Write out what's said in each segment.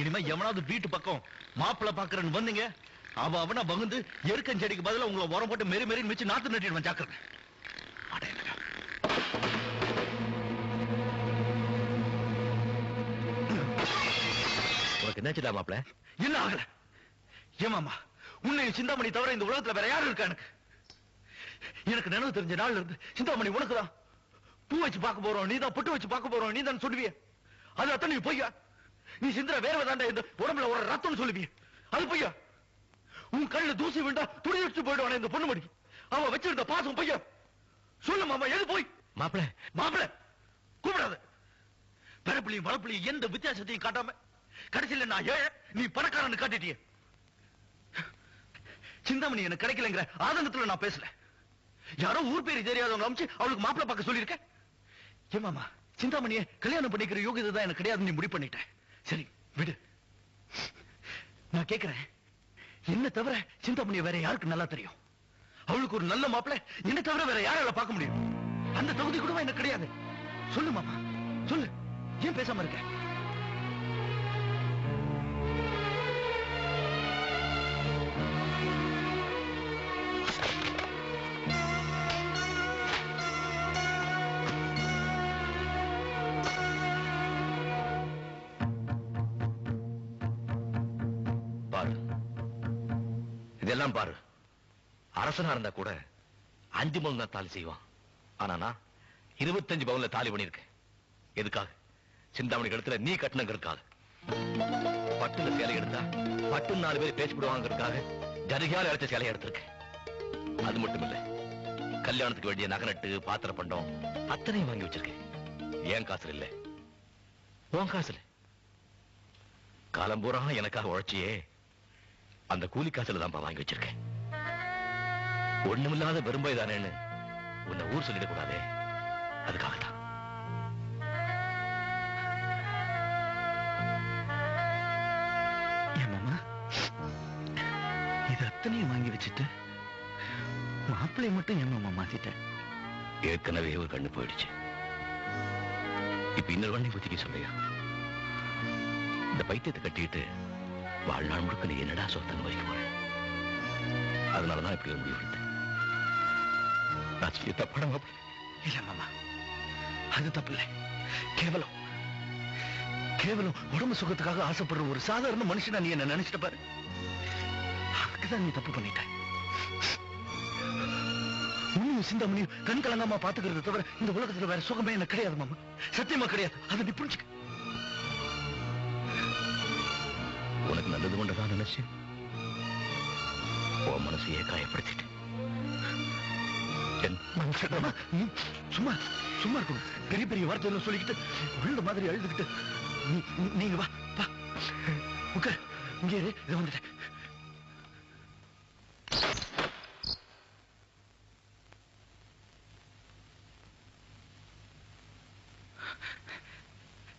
இனிமே எவனாவது வீட்டு பக்கம் மாப்பிள்ள பாக்குறேன்னு வந்தீங்க, அவனா பகுந்து எருக்கன் செடிக்கு பதிலா உங்களை உரம் போட்டு மெரி மெரின்னு வச்சு நாத்து நட்டிடுவான். ஜாக்கிரதை. உனக்கு என்னாச்சுடா மாப்பிள்ள? என்ன ஆகல? ஏமாமா, உன்னை சிந்தாமணி தவிர இந்த உலகத்துல வேற யாரும் இருக்கா? எனக்கு நினைவு தெரிஞ்ச நாள்ல இருந்து சிந்தாமணி உனக்குதான். பூ வச்சு பார்க்க போறோம் நீதான், பொட்டு வச்சு பார்க்க போறோம் நீதான் சொல்லுவிய. அது அத்தனை நீ பொய்யா? நீ சிந்திர வேற தாண்டா இந்த உடம்புல ஒரு ரத்தம் சொல்லுவிய. அது பொய்யா? உன் கண்ணுல தூசி விண்டா துணி வச்சு போயிடுவானே இந்த பொண்ணுமணி. அவ வச்சிருந்த பாசம் பொய்யா? சொல்லு மாமா, எது போய்? மாப்பிள்ள மாப்பிள்ள கூப்பிடாத. பிறப்புலையும் வளப்புலையும் எந்த வித்தியாசத்தையும் காட்டாம கடைசியில நான் ஏழை நீ பணக்காரன்னு காட்டிட்டிய. சிந்தாமணி எனக்கு கிடைக்கலங்கிற ஆதங்கத்துல நான் பேசல. யாரோ ஊர் பேரு தெரியாதவங்க அமைச்சு அவளுக்கு மாப்பிள்ள பார்க்க சொல்லியிருக்க. ஏமாமா, சிந்தாமணியை கல்யாணம் பண்ணிக்கிற யோகிதை தான் எனக்கு கிடையாது நீ முடிவு பண்ணிட்டேன். சரி விடு. நான் கேட்கிறேன், என்ன தவிர சிந்தாமணியை வேற யாருக்கு நல்லா தெரியும்? அவளுக்கு ஒரு நல்ல மாப்பிள்ள என்ன தவிர வேற யாரால பார்க்க முடியும்? அந்த தகுதி கூட எனக்கு கிடையாது. சொல்லு மாமா, சொல்லு. ஏன் பேசாம இருக்க? பாரு, இதெல்லாம் பாரு. அரசனா இருந்தா கூட 5 பவுன் தான் தாலி செய்வான். ஆனா நான் 25 பவுன்ல தாலி பண்ணிருக்கேன். எதுக்காக? சிந்தாமணி கழுத்துல நீ கட்டணுங்கிறதுக்காக. பட்டுல சேலை எடுத்தா பட்டு 4 பேர் பேச்சு போடுவாங்கிறதுக்காக ஜரிகால அழைச்ச சேலை எடுத்திருக்கேன். அது மட்டும் இல்ல, கல்யாணத்துக்கு வேண்டிய நகநட்டு பாத்திர பண்டம் அத்தனையும் வாங்கி வச்சிருக்கேன். ஏன் காசுல இல்ல, உன் காசுல. காலம்பூரா எனக்காக உழைச்சியே அந்த கூலி காசுல தான் வாங்கி வச்சிருக்கேன். ஒண்ணுமில்லாத வெறும்பை தானேன்னு உன்னை ஊர் சொல்லிடக் கூடாதே, அதுக்காகத்தான். இது அத்தனையும் வாங்கி வச்சுட்டு மாப்பிள்ளை மட்டும் ஏன் மாமா மாத்திட்டேன்? ஏற்கனவே ஒரு கண்ணு போயிடுச்சு, இப்ப இன்னொரு வண்டி குத்திக்க சொல்லையா? இந்த பைத்தியத்தை கட்டிட்டு வாழ்நாள் முழுக்க நீ என்னடா சொத்தன்னு வைக்க போற? அதனாலதான் இப்படி ஒரு முடிவு எடுத்தேன். தப்படம் இல்ல மாமா, அது தப்பு இல்லை. கேவலம் கேவலம் உடம்பு சுகத்துக்காக ஆசைப்படுற ஒரு சாதாரண மனுஷனா நீ என்ன நினைச்சிட்ட பாரு. அதுக்குதான் நீ தப்பு பண்ணிட்ட. உன்னையும் சிந்தாமணியும் கண் கலங்காம பாத்துக்கிறத தவிர இந்த உலகத்துல வேற சுகமே எனக்கு கிடையாது மாமா. சத்தியமா கிடையாது. அதை நீ புரிஞ்சுக்க. உனக்கு நல்லது கொண்டதான் நினைச்சு உன் மனசையே காயப்படுத்திட்டு சும்மா சும்மா இருக்கணும். பெரிய பெரிய வார்த்தையில சொல்லிக்கிட்டு விழுந்த மாதிரி அழுதுகிட்டு நீங்க வா வா உட்கார். இங்கே இதை வந்துட்டேன்.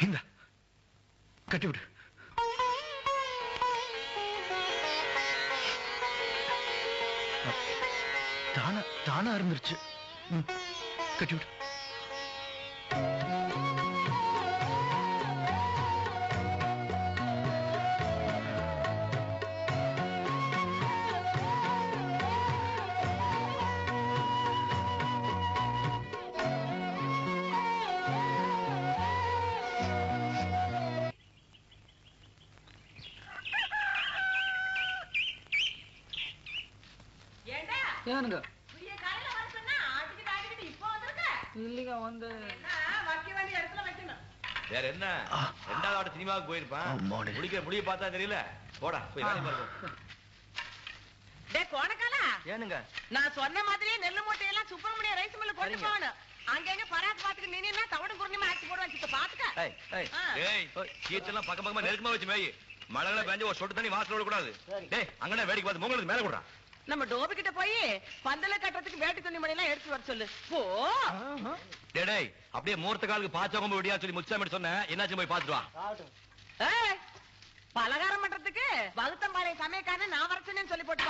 இந்த கட்டிவிடு. தானா இருந்துருச்சு. கட்டிவிடு. ஏனுங்க இல்லைங்க வந்து வேற என்ன? 2வது ஆட சினிமாவுக்கு போயிருப்பான். முடிக்கிற முடிய பார்த்தா தெரியல. போடா போய் வேலை பாருங்க. ஏனுங்க நான் சொன்ன மாதிரியே நெல்லு மூட்டையெல்லாம் சுப்பிரமணிய ரைஸ் மில்ல கொண்டு போகணும். அங்கங்க பராக்கு பாத்துக்கு நின்னா தவடு குருணிமா ஆச்சு போடுவாங்க. பாத்துக்க கீச்செல்லாம் பக்கம் பக்கமா நெருக்கமா வச்சு மேய். மழை பெஞ்சு ஒரு சொட்டு தண்ணி வாசல் விடக்கூடாது. டேய் அங்கன வேடிக்கை பார்த்து மூங்களுக்கு மேல கூடா. நம்ம டோபி கிட்ட போய் பந்தல கட்டுறதுக்கு வேட்டி துணி மணி எல்லாம் எடுத்து வர சொல்லு. போ. டேய் அப்படியே மூர்த்த காலுக்கு பாச்சவங்க விடியா சொல்லி முச்சாமி சொன்னேன். என்னாச்சு போய் பாத்துட்டு வா. பலகாரம் பண்றதுக்கு வகுத்தம்பாளைய சமயக்காரன் நான் வரச்சேன்னு சொல்லி போட்டு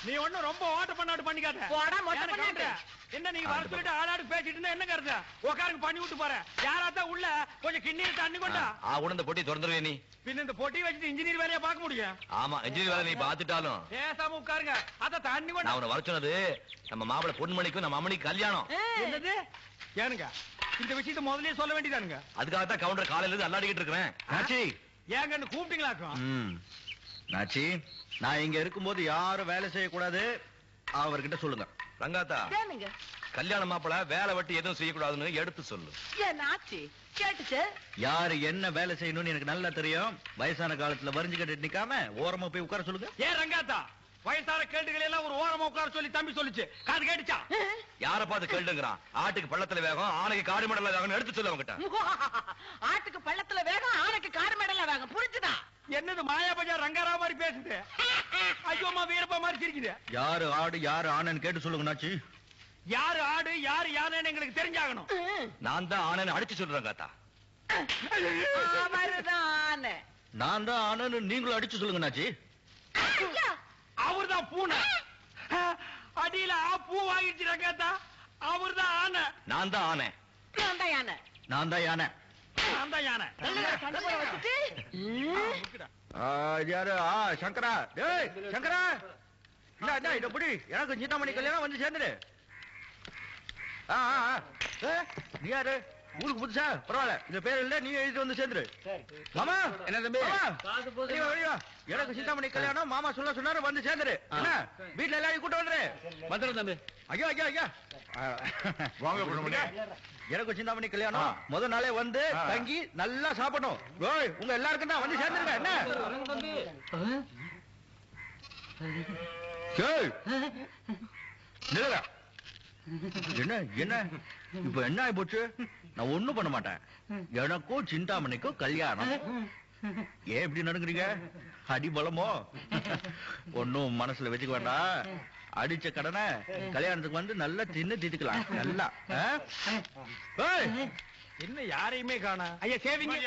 நீ ஒண்ணும் ரொம்ப ஓட்ட பண்ணாட்டு பண்ணிக்காத. போடா மொட்டை பண்ணாட்டு. என்ன நீங்க வர சொல்லிட்டு ஆளாடு பேசிட்டு இருந்தா என்ன கருது? உட்காருங்க பண்ணி விட்டு போறேன். யாராத்தான் உள்ள கொஞ்சம் கிண்ணீர் தண்ணி கொண்டா உடந்த பொட்டி திறந்துருவே நீ பின்ன இந்த பொட்டி வச்சுட்டு இன்ஜினியர் வேலையா பார்க்க முடியும் ஆமா இன்ஜினியர் வேலை நீ பாத்துட்டாலும் பேசாம உட்காருங்க அத தண்ணி கொண்டா நான் உன்னை வர சொன்னது நம்ம மாப்பிள பொன்மணிக்கும் நம்ம அம்மணிக்கு கல்யாணம் என்னது ஏனுங்க இந்த விஷயத்தை முதல்லயே சொல்ல வேண்டியதானுங்க அதுக்காகத்தான் கவுண்டர் காலையில இருந்து அல்லாடிக்கிட்டு இருக்கிறேன் நாச்சி ஏங்கன்னு கூப்பிட்டீங்களாக்கும் நாச்சி நான் இங்க இருக்கும்போது யாரும் வேலை செய்யக்கூடாது அவர்கிட்ட சொல்லுங்க. ரங்காத்தா ஏனுங்க கல்யாண மாப்பிள வேலை வெட்டி எதுவும் செய்யக்கூடாதுன்னு எடுத்து சொல்லு. ஏனாச்சு கேட்டுச்சு யாரு என்ன வேலை செய்யணும்னு எனக்கு நல்லா தெரியும். வயசான காலத்துல வரிஞ்சு கட்டிட்டு நிக்காம ஓரமா போய் உட்கார சொல்லுங்க. ஏன் ரங்காத்தா வயசான கேட்டுகளை எல்லாம் ஒரு ஓரமா உட்கார சொல்லி தம்பி சொல்லுச்சு காது கேட்டுச்சா யார பார்த்து கேளுங்கிறான். ஆட்டுக்கு பள்ளத்துல வேகம் ஆணைக்கு காடு மடல வேகம் எடுத்து சொல்லு அவங்கிட்ட. ஆட்டுக்கு பள்ளத்துல வேகம் ஆனைக்கு காடு மேடல வேகம் புரிஞ்சுதா? என்னது மாயா பஜார் ரங்காரா மாதிரி பேசுது ஐயோமா வீரப்பா மாதிரி சிரிக்குது. யாரு ஆடு யாரு ஆனன்னு கேட்டு சொல்லுங்க நாச்சி. யாரு ஆடு யாரு யானைன்னு எங்களுக்கு தெரிஞ்சாகணும். நான் தான் ஆனன்னு அடிச்சு சொல்றேன் காத்தா. அவர்தான் நான் தான் ஆனன்னு நீங்களும் அடிச்சு சொல்லுங்க நாச்சி. அவர்தான் பூனை அடியில பூ வாங்கிச்சு ரங்காத்தா. அவர்தான் ஆனை. நான் தான் ஆனை. நான் தான் யானை. நான் தான் யானை. நான் தான் யானை. சண்டை போட வச்சுட்டு இது யாரு? சங்கரா. டேய் சங்கரா, என்ன இத புடி. எனக்கு சிந்தாமணி கல்யாணம் வந்து சேர்ந்துரு. நீ யாரு? ஊருக்கு புதுசா? பரவாயில்ல, இந்த பேர் இல்ல, நீ எழுதி வந்து சேர்ந்துரு. மாமா என்ன தம்பி? எனக்கு சிந்தாமணி கல்யாணம் மாமா சொல்ல சொன்னாரு, வந்து சேர்ந்துரு. என்ன வீட்டுல எல்லாரையும் கூட்ட வந்துரு. வந்துடும் தம்பி. ஐயோ ஐயா ஐயா வாங்க. எனக்கு சிந்தாமணி கல்யாணம் முத நாளே வந்து தங்கி நல்லா சாப்பிடணும். உங்க எல்லாருக்கும் தான் வந்து சேர்ந்துருங்க. என்ன என்ன இப்ப என்ன ஆயி போச்சு? நான் ஒண்ணும் பண்ண மாட்டேன். எனக்கும் சிந்தாமணிக்கும் கல்யாணம். ஏன் இப்படி நடக்குறீங்க? அடி பலமோ? ஒன்னும் மனசுல வச்சுக்க வேண்டாம். அடிச்ச கடனை கல்யாணத்துக்கு வந்து நல்லா தின்னு தீத்துக்கலாம். நல்லா என்ன யாரையுமே காணா. ஐயா சேவிங்க.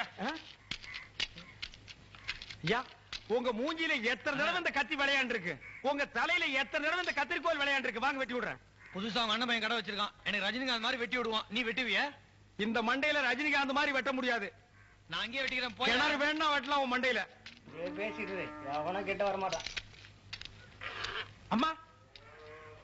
ஐயா உங்க மூஞ்சில எத்தனை தடவை இந்த கத்தி விளையாண்டு இருக்கு? உங்க தலையில எத்தனை தடவை இந்த கத்திரிக்கோல் விளையாண்டு இருக்கு? வாங்க வெட்டி விடுறேன். புதுசா அண்ணன் பையன் கடை வச்சிருக்கான். எனக்கு ரஜினிகாந்த் மாதிரி வெட்டி விடுவான். நீ வெட்டுவிய? இந்த மண்டையில ரஜினிகாந்த் மாதிரி வெட்ட முடியாது. நான் அங்கேயே வெட்டிக்கிறேன். போய் கிணறு வேணா வெட்டலாம் உன் மண்டையில. பேசிட்டு அவனா கிட்ட வர மாட்டான். அம்மா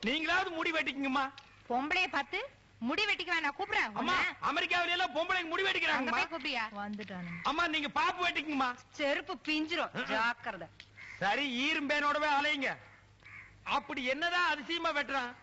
நீங்களாவது முடி வெட்டிக்குங்கம்மா. பொம்பளைய பார்த்து முடி வெட்டிக்க நான் கூப்பிடுறேன். அம்மா அமெரிக்காவில எல்லாம் பொம்பளைங்க முடி வெட்டிக்கிறாங்க. கூப்பிடியா? வந்துட்டானு. அம்மா நீங்க பாப்பு வெட்டிக்குங்கம்மா. செருப்பு பிஞ்சிரும், ஜாக்கிரதை. சரி ஈரும்பேனோடவே அலையுங்க. அப்படி என்னதான் அதிசயமா வெட்டுறான்?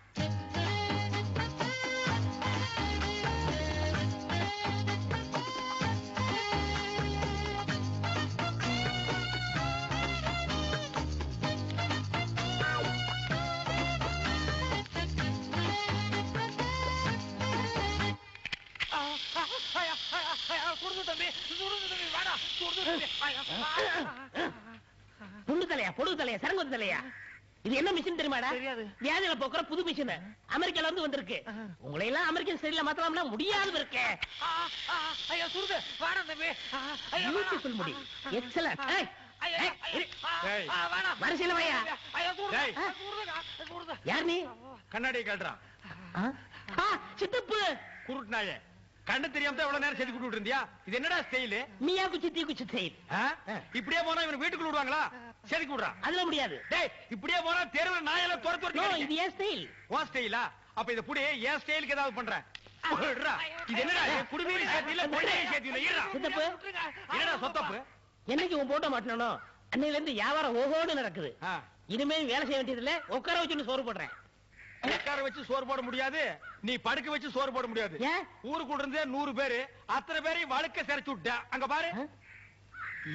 புல்லு தலையா, பொழுது தலையா, சரங்கு தலையா? இது என்ன மிஷின் தெரியுமாடா? வியாதியில போக்குற புது மிஷின் அமெரிக்கால இருந்து வந்திருக்கு. உங்களை எல்லாம் அமெரிக்கன் ஸ்டைல்ல மாத்தலாம்னா முடியாது இருக்கு. பியூட்டிஃபுல் முடி, எக்ஸலன்ட். வரிசையில வையா. யார் நீ? கண்ணாடியை கட்டுறான். சித்தப்பு குருட்டுனாயே, கண்ணு தெரியாம எவ்வளவு நேரம் செதுக்கி விட்டு இருந்தியா? இது என்னடா ஸ்டைல்? மியா குச்சி தீ குச்சி ஸ்டைல். இப்படியே போனா இவன் வீட்டுக்குள்ள விடுவாங்களா? செதுக்கி விடுறான். அதுல முடியாது. டேய் இப்படியே போனா தெருவுல நாயெல்லாம் துரத்து நோ, இது ஏன் ஸ்டைல். உன் ஸ்டைலா? அப்ப இத புடி, ஏன் ஸ்டைலுக்கு ஏதாவது பண்றேன். இது என்னடா குடிநீர் சேர்த்தில கொள்ளையை சேர்த்தில ஈரா. சித்தப்பு என்னடா சொத்தப்பு? என்னைக்கு உன் போட்ட மாட்டணும். அன்னையில இருந்து வியாபாரம் ஓஹோன்னு நடக்குது. இனிமே வேலை செய்ய வேண்டியது இல்ல. உட்கார வச்சு சோறு போடுறேன். உட்கார வச்சு சோறு போட முடியாது, நீ படுக்க வச்சு சோறு போட முடியாது. ஊருக்குள்ள இருந்தே 100 பேரு, அத்தனை பேரையும் வழுக்க சிறைச்சு விட்ட. அங்க பாரு,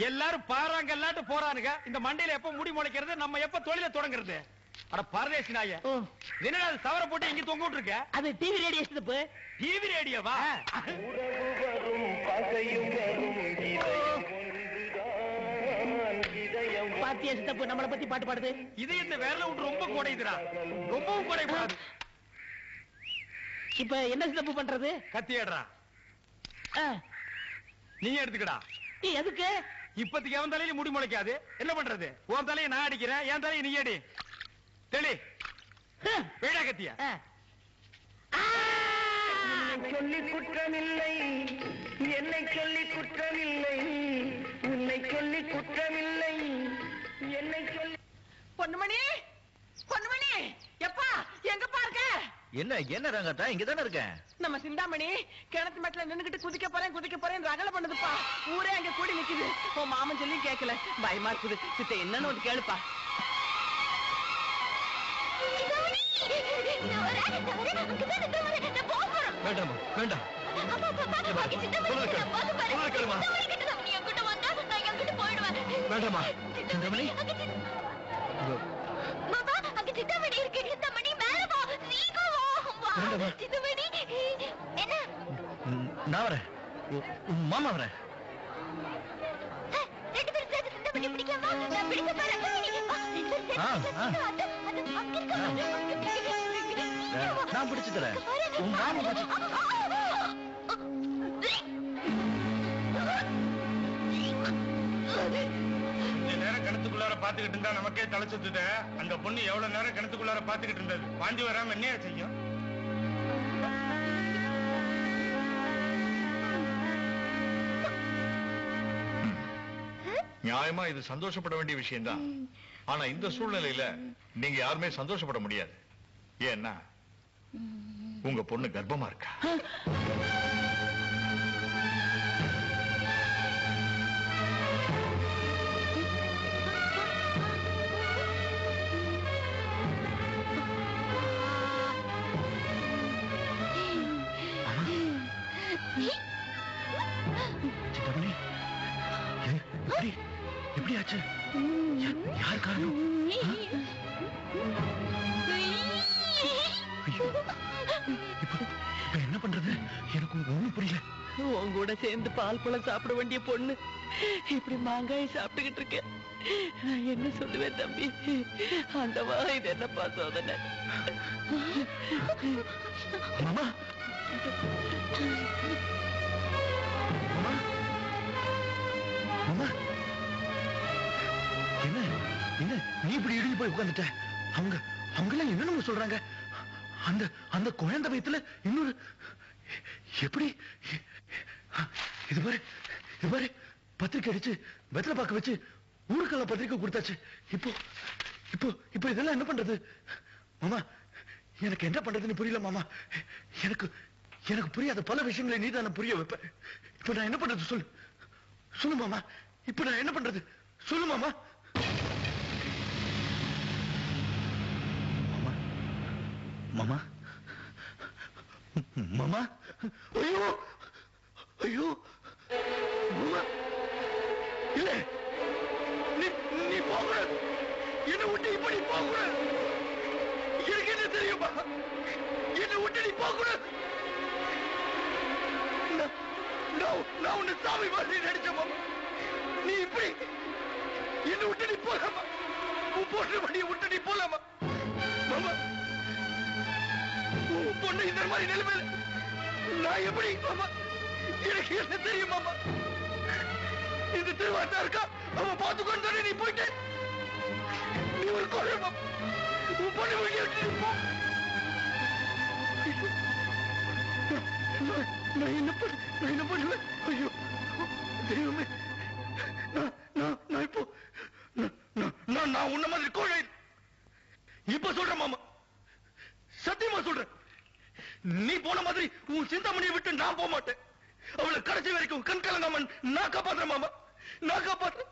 எல்லாரும் பாறாங்க எல்லாட்டு போறானுங்க. இந்த மண்டையில எப்ப முடி முளைக்கிறது, நம்ம எப்ப தொழில தொடங்குறது? அட பரதேசி நாய, என்னடா சவர போட்டு இங்க தொங்க விட்டு இருக்க? அது டிவி ரேடியோ சித்தப்பு. டிவி ரேடியோவா? பாத்தியா சித்தப்பு நம்மளை பத்தி பாட்டு பாடுது. இது இந்த வேர்ல விட்டு ரொம்ப கோடைதுடா, ரொம்பவும் கோடைப்படாது. இப்ப என்ன சித்தப்பு பண்றது? கத்தி ஏடுறா, நீ எடுத்துக்கடா. நீ எதுக்கு? இப்பத்துக்கு எவன் தலையில முடி முளைக்காது, என்ன பண்றது? உன் தலையை நான் அடிக்கிறேன், என் தலையை நீ அடி. தெளி வேடா கத்தியா. அவனை சொல்லி குற்றமில்லை, என்னை சொல்லி குற்றமில்லை, உன்னை சொல்லி குற்றமில்லை, என்னை சொல்லி. பொண்ணுமணி, பொண்ணுமணி, எப்பா எங்கப்பா இருக்க? என்ன ரங்கத்தா, இங்கதானே இருக்கேன். நம்ம சிந்தாமணி கிணத்து மேட்ல நின்னுகிட்டு குதிக்க போறேன் ரகல பண்ணுதுப்பா. ஊரே அங்க கூடி நிக்குது. உன் மாமன் சொல்லி கேட்கல, பயமா இருக்குது. சித்த என்னன்னு வந்து கேளுப்பா. வேண்டாமா, வேண்டாம். வேண்டாமா சிந்தாமணி. நான் வரேன், மாமா வரேன். நான் பிடிச்சு தரேன். உன் மாமா பிடிச்சு. நேரம் கிணத்துக்குள்ளார பாத்துக்கிட்டு இருந்தா நமக்கே தலை சுத்துத. அந்த பொண்ணு எவ்வளவு நேரம் கிணத்துக்குள்ளார பாத்துக்கிட்டு இருந்தது? பாண்டி வராம என்னையா செய்யும்? நியாயமா இது சந்தோஷப்பட வேண்டிய விஷயம் தான். ஆனா இந்த சூழ்நிலையில நீங்க யாருமே சந்தோஷப்பட முடியாது. ஏன்னா உங்க பொண்ணு கர்ப்பமா இருக்கா. எப்படி ஆச்சு? யார் காரணம்? இப்ப என்ன பண்றது? எனக்கு ஒண்ணும் புரியல. உன் கூட சேர்ந்து பால் பழம் சாப்பிட வேண்டிய பொண்ணு இப்படி மாங்காய் சாப்பிட்டுக்கிட்டு இருக்கேன். நான் என்ன சொல்லுவேன் தம்பி? ஆண்டவா, இது என்னப்பா சோதனை? மாமா, மாமா, என்ன என்ன நீ இப்படி இடிஞ்சு போய் உட்கார்ந்துட்ட? அவங்க எல்லாம் என்னன்னு சொல்றாங்க? அந்த குழந்தை வயித்துல இன்னொரு எப்படி? இது பாரு பத்திரிக்கை அடிச்சு வெத்தலை பாக்க வச்சு ஊருக்கெல்லாம் பத்திரிக்கை கொடுத்தாச்சு. இப்போ இதெல்லாம் என்ன பண்றது மாமா? எனக்கு என்ன பண்றதுன்னு புரியல மாமா. எனக்கு புரியாத பல விஷயங்களை நீ தானே புரிய வைப்ப. இப்ப நான் என்ன பண்றது சொல்லு மாமா. இப்ப நான் என்ன பண்றது சொல்லு மாமா. மாமா, மாமா, ஐயோ ஐயோ மாமா, இல்ல நீ போகக்கூடாது. என்னை விட்டு இப்படி போகக்கூடாது. எனக்கு என்ன தெரியுமா? என்னை விட்டு நீ போகக்கூடாது. நான் உன்னை சாமி மாதிரி நடிச்ச மாமா. நீ இப்படி என்னை விட்டு நீ போலாமா? உன் போன்ற மணியை விட்டு நீ போலாமா மாமா? உன் பொண்ணு இந்த மாதிரி நிலைமையில நான் எப்படி மாமா? எனக்கு என்ன தெரியும் மாமா? இந்த திருவாட்டா இருக்கா, அவன் பார்த்துக்கொண்டு தானே நீ போயிட்டு நீ ஒரு கொலை மாமா. உன் பொண்ணு வெளியே விட்டு போ. நான் என்ன பண்ணுவேன்? ஐயோ தெய்வமே, நான் இப்போ நான் உன்ன மாதிரி கோழை இப்ப சொல்றேன் மாமா. சத்தியமா சொல்றேன். நீ போன மாதிரி உன் சிந்தாமணியை விட்டு நான் போக மாட்டேன். அவளை கடைசி வரைக்கும் கண் கலங்காம நான் காப்பாத்துறேன் மாமா. நான் காப்பாத்துறேன்.